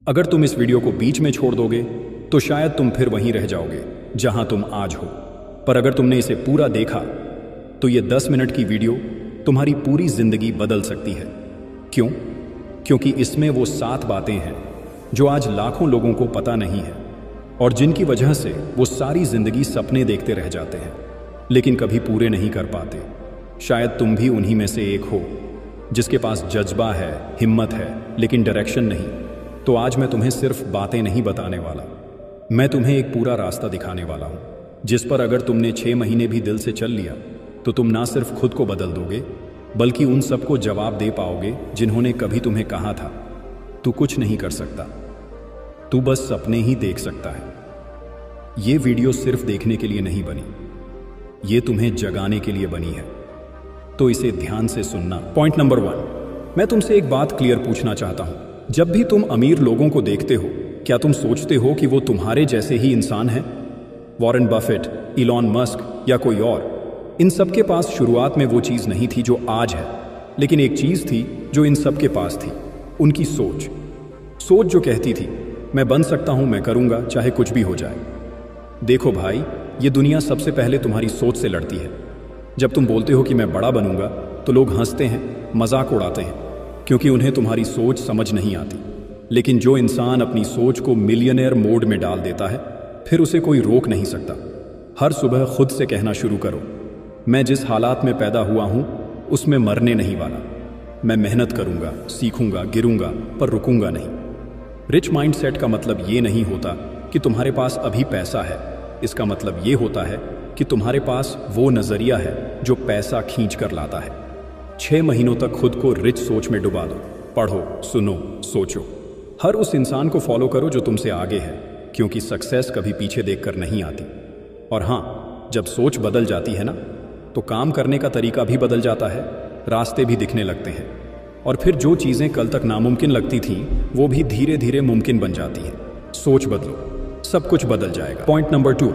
अगर तुम इस वीडियो को बीच में छोड़ दोगे तो शायद तुम फिर वहीं रह जाओगे जहां तुम आज हो। पर अगर तुमने इसे पूरा देखा तो ये 10 मिनट की वीडियो तुम्हारी पूरी जिंदगी बदल सकती है। क्यों? क्योंकि इसमें वो 7 बातें हैं जो आज लाखों लोगों को पता नहीं है और जिनकी वजह से वो सारी जिंदगी सपने देखते रह जाते हैं लेकिन कभी पूरे नहीं कर पाते। शायद तुम भी उन्हीं में से एक हो जिसके पास जज्बा है, हिम्मत है, लेकिन डायरेक्शन नहीं। तो आज मैं तुम्हें सिर्फ बातें नहीं बताने वाला, मैं तुम्हें एक पूरा रास्ता दिखाने वाला हूं जिस पर अगर तुमने 6 महीने भी दिल से चल लिया तो तुम ना सिर्फ खुद को बदल दोगे बल्कि उन सबको जवाब दे पाओगे जिन्होंने कभी तुम्हें कहा था तू कुछ नहीं कर सकता, तू बस सपने ही देख सकता है। ये वीडियो सिर्फ देखने के लिए नहीं बनी, ये तुम्हें जगाने के लिए बनी है, तो इसे ध्यान से सुनना। पॉइंट नंबर 1, मैं तुमसे एक बात क्लियर पूछना चाहता हूं। जब भी तुम अमीर लोगों को देखते हो क्या तुम सोचते हो कि वो तुम्हारे जैसे ही इंसान हैं? वॉरेन बफेट, इलॉन मस्क या कोई और, इन सब के पास शुरुआत में वो चीज़ नहीं थी जो आज है, लेकिन एक चीज़ थी जो इन सब के पास थी, उनकी सोच जो कहती थी मैं बन सकता हूं, मैं करूंगा चाहे कुछ भी हो जाए। देखो भाई, ये दुनिया सबसे पहले तुम्हारी सोच से लड़ती है। जब तुम बोलते हो कि मैं बड़ा बनूंगा तो लोग हंसते हैं, मजाक उड़ाते हैं, क्योंकि उन्हें तुम्हारी सोच समझ नहीं आती। लेकिन जो इंसान अपनी सोच को मिलियनेयर मोड में डाल देता है फिर उसे कोई रोक नहीं सकता। हर सुबह खुद से कहना शुरू करो, मैं जिस हालात में पैदा हुआ हूं उसमें मरने नहीं वाला, मैं मेहनत करूंगा, सीखूंगा, गिरूंगा पर रुकूंगा नहीं। रिच माइंडसेट का मतलब ये नहीं होता कि तुम्हारे पास अभी पैसा है, इसका मतलब ये होता है कि तुम्हारे पास वो नजरिया है जो पैसा खींच कर लाता है। 6 महीनों तक खुद को रिच सोच में डुबा दो, पढ़ो, सुनो, सोचो। हर उस इंसान को फॉलो करो जो तुमसे आगे है, क्योंकि सक्सेस कभी पीछे देखकर नहीं आती। और हाँ, जब सोच बदल जाती है ना तो काम करने का तरीका भी बदल जाता है, रास्ते भी दिखने लगते हैं और फिर जो चीज़ें कल तक नामुमकिन लगती थीं वो भी धीरे धीरे मुमकिन बन जाती हैं। सोच बदलो, सब कुछ बदल जाएगा। पॉइंट नंबर 2,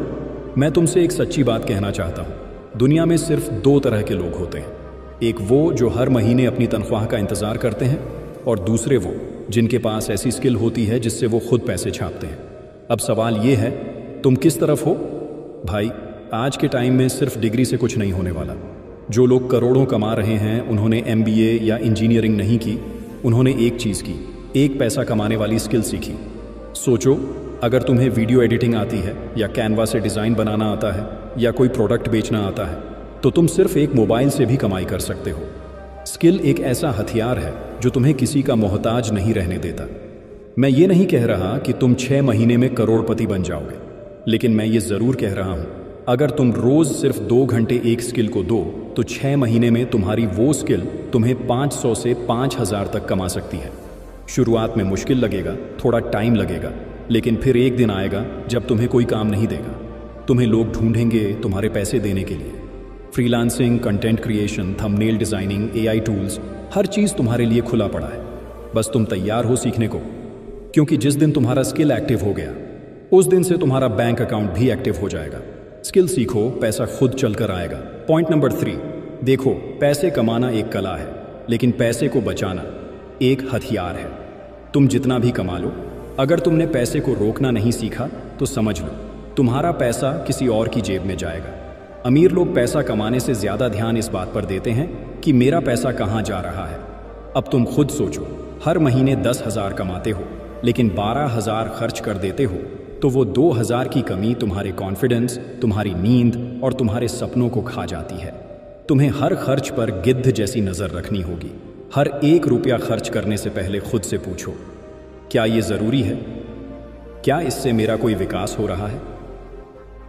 मैं तुमसे एक सच्ची बात कहना चाहता हूँ। दुनिया में सिर्फ 2 तरह के लोग होते हैं, एक वो जो हर महीने अपनी तनख्वाह का इंतज़ार करते हैं और दूसरे वो जिनके पास ऐसी स्किल होती है जिससे वो खुद पैसे छापते हैं। अब सवाल ये है, तुम किस तरफ हो? भाई, आज के टाइम में सिर्फ डिग्री से कुछ नहीं होने वाला। जो लोग करोड़ों कमा रहे हैं उन्होंने MBA या इंजीनियरिंग नहीं की, उन्होंने एक चीज़ की, एक पैसा कमाने वाली स्किल सीखी। सोचो, अगर तुम्हें वीडियो एडिटिंग आती है या कैनवा से डिज़ाइन बनाना आता है या कोई प्रोडक्ट बेचना आता है तो तुम सिर्फ एक मोबाइल से भी कमाई कर सकते हो। स्किल एक ऐसा हथियार है जो तुम्हें किसी का मोहताज नहीं रहने देता। मैं ये नहीं कह रहा कि तुम 6 महीने में करोड़पति बन जाओगे, लेकिन मैं ये ज़रूर कह रहा हूँ, अगर तुम रोज़ सिर्फ 2 घंटे एक स्किल को दो तो 6 महीने में तुम्हारी वो स्किल तुम्हें 500 से 5000 तक कमा सकती है। शुरुआत में मुश्किल लगेगा, थोड़ा टाइम लगेगा, लेकिन फिर एक दिन आएगा जब तुम्हें कोई काम नहीं देगा, तुम्हें लोग ढूंढेंगे तुम्हारे पैसे देने के लिए। Freelancing, content creation, thumbnail designing, AI tools, हर चीज़ तुम्हारे लिए खुला पड़ा है। बस तुम तैयार हो सीखने को, क्योंकि जिस दिन तुम्हारा स्किल एक्टिव हो गया उस दिन से तुम्हारा बैंक अकाउंट भी एक्टिव हो जाएगा। स्किल सीखो, पैसा खुद चलकर आएगा। पॉइंट नंबर 3, देखो, पैसे कमाना एक कला है लेकिन पैसे को बचाना एक हथियार है। तुम जितना भी कमा लो, अगर तुमने पैसे को रोकना नहीं सीखा तो समझ लो तुम्हारा पैसा किसी और की जेब में जाएगा। अमीर लोग पैसा कमाने से ज़्यादा ध्यान इस बात पर देते हैं कि मेरा पैसा कहाँ जा रहा है। अब तुम खुद सोचो, हर महीने 10,000 कमाते हो लेकिन 12,000 खर्च कर देते हो तो वो 2,000 की कमी तुम्हारे कॉन्फिडेंस, तुम्हारी नींद और तुम्हारे सपनों को खा जाती है। तुम्हें हर खर्च पर गिद्ध जैसी नज़र रखनी होगी। हर 1 रुपया खर्च करने से पहले खुद से पूछो, क्या ये ज़रूरी है? क्या इससे मेरा कोई विकास हो रहा है?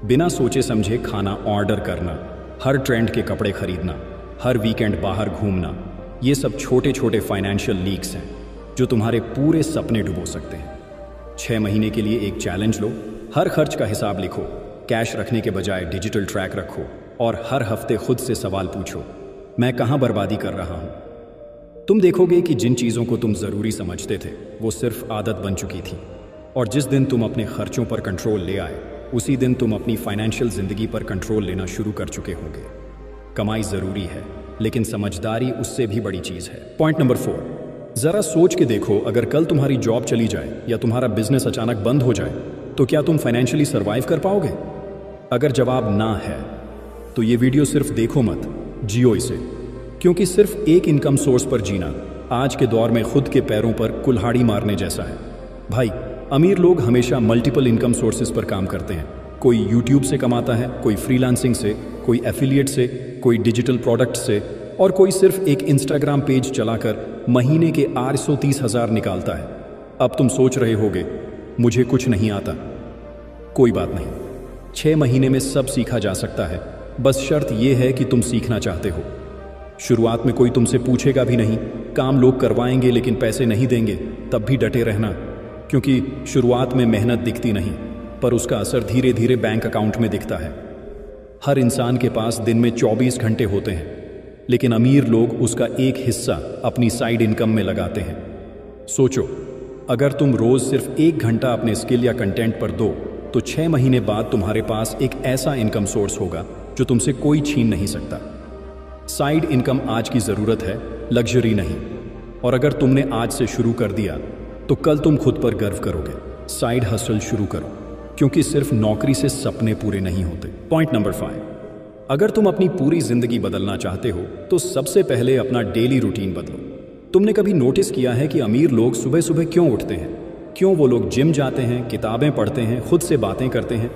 बिना सोचे समझे खाना ऑर्डर करना, हर ट्रेंड के कपड़े खरीदना, हर वीकेंड बाहर घूमना, ये सब छोटे छोटे फाइनेंशियल लीक्स हैं जो तुम्हारे पूरे सपने डुबो सकते हैं। 6 महीने के लिए एक चैलेंज लो, हर खर्च का हिसाब लिखो, कैश रखने के बजाय डिजिटल ट्रैक रखो और हर हफ्ते खुद से सवाल पूछो, मैं कहाँ बर्बादी कर रहा हूँ? तुम देखोगे कि जिन चीज़ों को तुम ज़रूरी समझते थे वो सिर्फ आदत बन चुकी थी, और जिस दिन तुम अपने खर्चों पर कंट्रोल ले आए उसी दिन तुम अपनी फाइनेंशियल ज़िंदगी पर कंट्रोल लेना शुरू कर चुके होंगे। कमाई ज़रूरी है लेकिन समझदारी उससे भी बड़ी चीज़ है। पॉइंट नंबर 4, जरा सोच के देखो, अगर कल तुम्हारी जॉब चली जाए या तुम्हारा बिजनेस अचानक बंद हो जाए तो क्या तुम फाइनेंशियली सर्वाइव कर पाओगे? अगर जवाब ना है तो ये वीडियो सिर्फ देखो मत, जियो इसे। क्योंकि सिर्फ एक इनकम सोर्स पर जीना आज के दौर में खुद के पैरों पर कुल्हाड़ी मारने जैसा है। भाई, अमीर लोग हमेशा मल्टीपल इनकम सोर्सेज पर काम करते हैं। कोई यूट्यूब से कमाता है, कोई फ्रीलांसिंग से, कोई एफिलिएट से, कोई डिजिटल प्रोडक्ट से, और कोई सिर्फ एक इंस्टाग्राम पेज चलाकर महीने के 830,000 निकालता है। अब तुम सोच रहे होगे मुझे कुछ नहीं आता। कोई बात नहीं, 6 महीने में सब सीखा जा सकता है। बस शर्त यह है कि तुम सीखना चाहते हो। शुरुआत में कोई तुमसे पूछेगा भी नहीं, काम लोग करवाएंगे लेकिन पैसे नहीं देंगे, तब भी डटे रहना। क्योंकि शुरुआत में मेहनत दिखती नहीं, पर उसका असर धीरे धीरे बैंक अकाउंट में दिखता है। हर इंसान के पास दिन में 24 घंटे होते हैं, लेकिन अमीर लोग उसका एक हिस्सा अपनी साइड इनकम में लगाते हैं। सोचो, अगर तुम रोज सिर्फ 1 घंटा अपने स्किल या कंटेंट पर दो तो 6 महीने बाद तुम्हारे पास एक ऐसा इनकम सोर्स होगा जो तुमसे कोई छीन नहीं सकता। साइड इनकम आज की जरूरत है, लग्जरी नहीं। और अगर तुमने आज से शुरू कर दिया तो कल तुम खुद पर गर्व करोगे। साइड हसल शुरू करो, क्योंकि सिर्फ नौकरी से सपने पूरे नहीं होते। पॉइंट नंबर 5, अगर तुम अपनी पूरी जिंदगी बदलना चाहते हो तो सबसे पहले अपना डेली रूटीन बदलो। तुमने कभी नोटिस किया है कि अमीर लोग सुबह सुबह क्यों उठते हैं? क्यों वो लोग जिम जाते हैं, किताबें पढ़ते हैं, खुद से बातें करते हैं?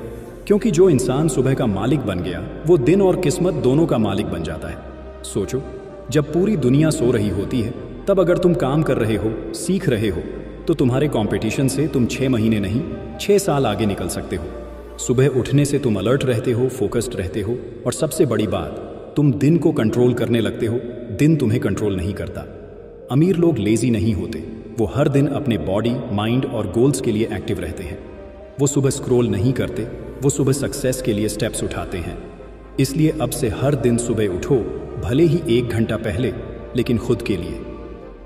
क्योंकि जो इंसान सुबह का मालिक बन गया वो दिन और किस्मत दोनों का मालिक बन जाता है। सोचो, जब पूरी दुनिया सो रही होती है तब अगर तुम काम कर रहे हो, सीख रहे हो, तो तुम्हारे कंपटीशन से तुम 6 महीने नहीं 6 साल आगे निकल सकते हो। सुबह उठने से तुम अलर्ट रहते हो, फोकस्ड रहते हो, और सबसे बड़ी बात, तुम दिन को कंट्रोल करने लगते हो, दिन तुम्हें कंट्रोल नहीं करता। अमीर लोग लेजी नहीं होते, वो हर दिन अपने बॉडी, माइंड और गोल्स के लिए एक्टिव रहते हैं। वो सुबह स्क्रॉल नहीं करते, वो सुबह सक्सेस के लिए स्टेप्स उठाते हैं। इसलिए अब से हर दिन सुबह उठो, भले ही 1 घंटा पहले, लेकिन खुद के लिए।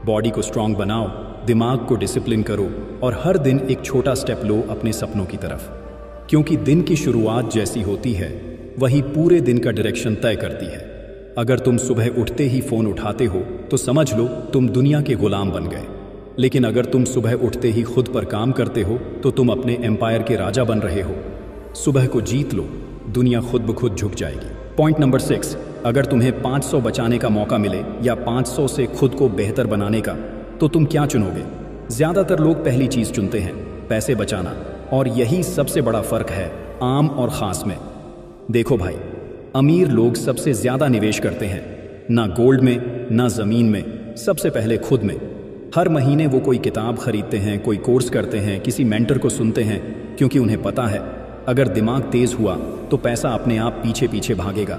बॉडी को स्ट्रांग बनाओ, दिमाग को डिसिप्लिन करो, और हर दिन एक छोटा स्टेप लो अपने सपनों की तरफ। क्योंकि दिन की शुरुआत जैसी होती है वही पूरे दिन का डायरेक्शन तय करती है। अगर तुम सुबह उठते ही फोन उठाते हो तो समझ लो तुम दुनिया के गुलाम बन गए। लेकिन अगर तुम सुबह उठते ही खुद पर काम करते हो तो तुम अपने एम्पायर के राजा बन रहे हो। सुबह को जीत लो, दुनिया खुद ब खुद झुक जाएगी। पॉइंट नंबर 6, अगर तुम्हें 500 बचाने का मौका मिले या 500 से खुद को बेहतर बनाने का, तो तुम क्या चुनोगे? ज्यादातर लोग पहली चीज चुनते हैं, पैसे बचाना। और यही सबसे बड़ा फर्क है आम और खास में। देखो भाई, अमीर लोग सबसे ज्यादा निवेश करते हैं, ना गोल्ड में, ना जमीन में, सबसे पहले खुद में। हर महीने वो कोई किताब खरीदते हैं, कोई कोर्स करते हैं, किसी मेंटर को सुनते हैं, क्योंकि उन्हें पता है अगर दिमाग तेज हुआ तो पैसा अपने आप पीछे पीछे भागेगा।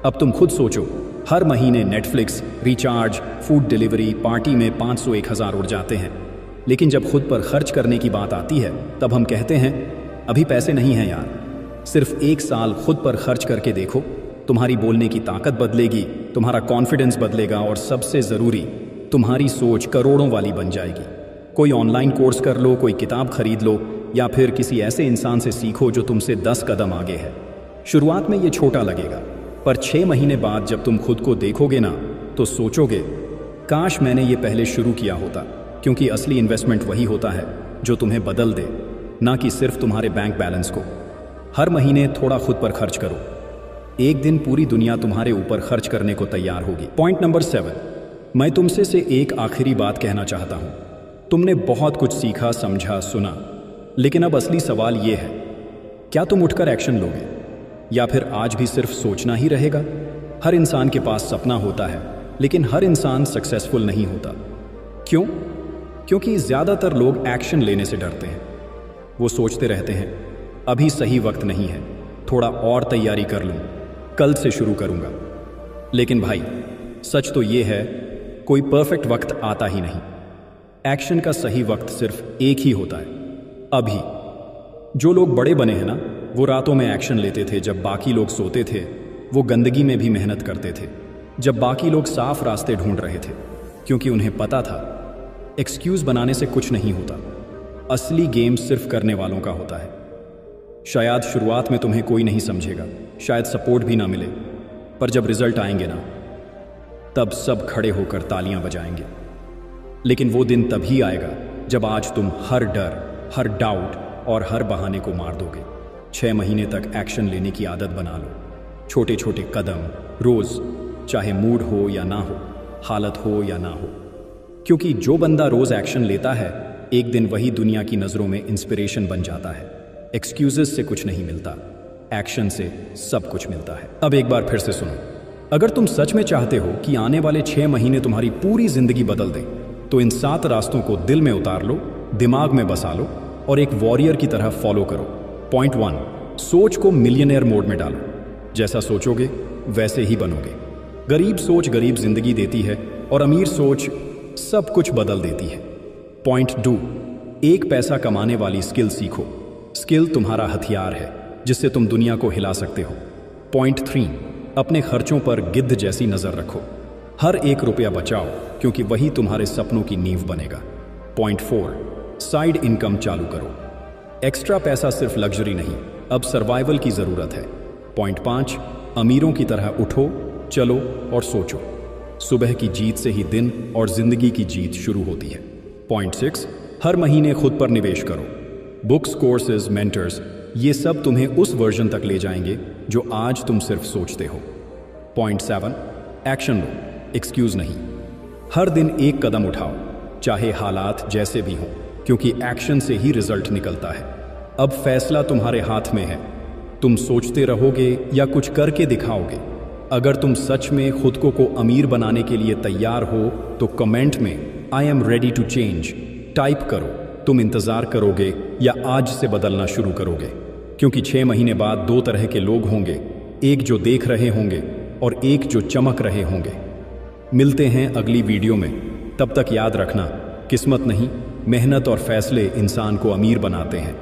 अब तुम खुद सोचो, हर महीने Netflix, recharge, food delivery, party में 500-1000 उड़ जाते हैं। लेकिन जब खुद पर खर्च करने की बात आती है तब हम कहते हैं अभी पैसे नहीं हैं यार। सिर्फ 1 साल खुद पर खर्च करके देखो, तुम्हारी बोलने की ताकत बदलेगी, तुम्हारा कॉन्फिडेंस बदलेगा, और सबसे ज़रूरी, तुम्हारी सोच करोड़ों वाली बन जाएगी। कोई ऑनलाइन कोर्स कर लो, कोई किताब खरीद लो, या फिर किसी ऐसे इंसान से सीखो जो तुमसे 10 कदम आगे है। शुरुआत में ये छोटा लगेगा, पर 6 महीने बाद जब तुम खुद को देखोगे ना तो सोचोगे काश मैंने ये पहले शुरू किया होता। क्योंकि असली इन्वेस्टमेंट वही होता है जो तुम्हें बदल दे, ना कि सिर्फ तुम्हारे बैंक बैलेंस को। हर महीने थोड़ा खुद पर खर्च करो, एक दिन पूरी दुनिया तुम्हारे ऊपर खर्च करने को तैयार होगी। पॉइंट नंबर 7, मैं तुमसे से एक आखिरी बात कहना चाहता हूं। तुमने बहुत कुछ सीखा, समझा, सुना, लेकिन अब असली सवाल ये है, क्या तुम उठकर एक्शन लोगे या फिर आज भी सिर्फ सोचना ही रहेगा? हर इंसान के पास सपना होता है, लेकिन हर इंसान सक्सेसफुल नहीं होता। क्यों? क्योंकि ज्यादातर लोग एक्शन लेने से डरते हैं। वो सोचते रहते हैं अभी सही वक्त नहीं है, थोड़ा और तैयारी कर लूं, कल से शुरू करूंगा। लेकिन भाई, सच तो ये है, कोई परफेक्ट वक्त आता ही नहीं। एक्शन का सही वक्त सिर्फ एक ही होता है, अभी। जो लोग बड़े बने हैं ना, वो रातों में एक्शन लेते थे जब बाकी लोग सोते थे। वो गंदगी में भी मेहनत करते थे जब बाकी लोग साफ रास्ते ढूंढ रहे थे, क्योंकि उन्हें पता था एक्सक्यूज बनाने से कुछ नहीं होता। असली गेम सिर्फ करने वालों का होता है। शायद शुरुआत में तुम्हें कोई नहीं समझेगा, शायद सपोर्ट भी ना मिले, पर जब रिजल्ट आएंगे ना, तब सब खड़े होकर तालियां बजाएंगे। लेकिन वो दिन तभी आएगा जब आज तुम हर डर, हर डाउट और हर बहाने को मार दोगे। 6 महीने तक एक्शन लेने की आदत बना लो। छोटे छोटे कदम रोज, चाहे मूड हो या ना हो, हालत हो या ना हो। क्योंकि जो बंदा रोज एक्शन लेता है, एक दिन वही दुनिया की नज़रों में इंस्पिरेशन बन जाता है। एक्सक्यूजेस से कुछ नहीं मिलता, एक्शन से सब कुछ मिलता है। अब एक बार फिर से सुनो, अगर तुम सच में चाहते हो कि आने वाले 6 महीने तुम्हारी पूरी जिंदगी बदल दें, तो इन 7 रास्तों को दिल में उतार लो, दिमाग में बसा लो और एक वॉरियर की तरह फॉलो करो। पॉइंट 1, सोच को मिलियनेयर मोड में डालो। जैसा सोचोगे वैसे ही बनोगे। गरीब सोच गरीब जिंदगी देती है और अमीर सोच सब कुछ बदल देती है। पॉइंट 2, एक पैसा कमाने वाली स्किल सीखो। स्किल तुम्हारा हथियार है जिससे तुम दुनिया को हिला सकते हो। पॉइंट 3, अपने खर्चों पर गिद्ध जैसी नजर रखो। हर 1 रुपया बचाओ क्योंकि वही तुम्हारे सपनों की नींव बनेगा। पॉइंट 4, साइड इनकम चालू करो। एक्स्ट्रा पैसा सिर्फ लग्जरी नहीं, अब सर्वाइवल की जरूरत है। पॉइंट 5, अमीरों की तरह उठो, चलो और सोचो। सुबह की जीत से ही दिन और जिंदगी की जीत शुरू होती है। पॉइंट 6, हर महीने खुद पर निवेश करो। बुक्स, कोर्सेज, मेंटर्स, ये सब तुम्हें उस वर्जन तक ले जाएंगे जो आज तुम सिर्फ सोचते हो। पॉइंट 7, एक्शन लो, एक्सक्यूज नहीं। हर दिन एक कदम उठाओ, चाहे हालात जैसे भी हों, क्योंकि एक्शन से ही रिजल्ट निकलता है। अब फैसला तुम्हारे हाथ में है, तुम सोचते रहोगे या कुछ करके दिखाओगे। अगर तुम सच में खुद को अमीर बनाने के लिए तैयार हो तो कमेंट में I am ready to change type करो। तुम इंतजार करोगे या आज से बदलना शुरू करोगे? क्योंकि 6 महीने बाद 2 तरह के लोग होंगे, एक जो देख रहे होंगे और एक जो चमक रहे होंगे। मिलते हैं अगली वीडियो में, तब तक याद रखना, किस्मत नहीं, मेहनत और फैसले इंसान को अमीर बनाते हैं।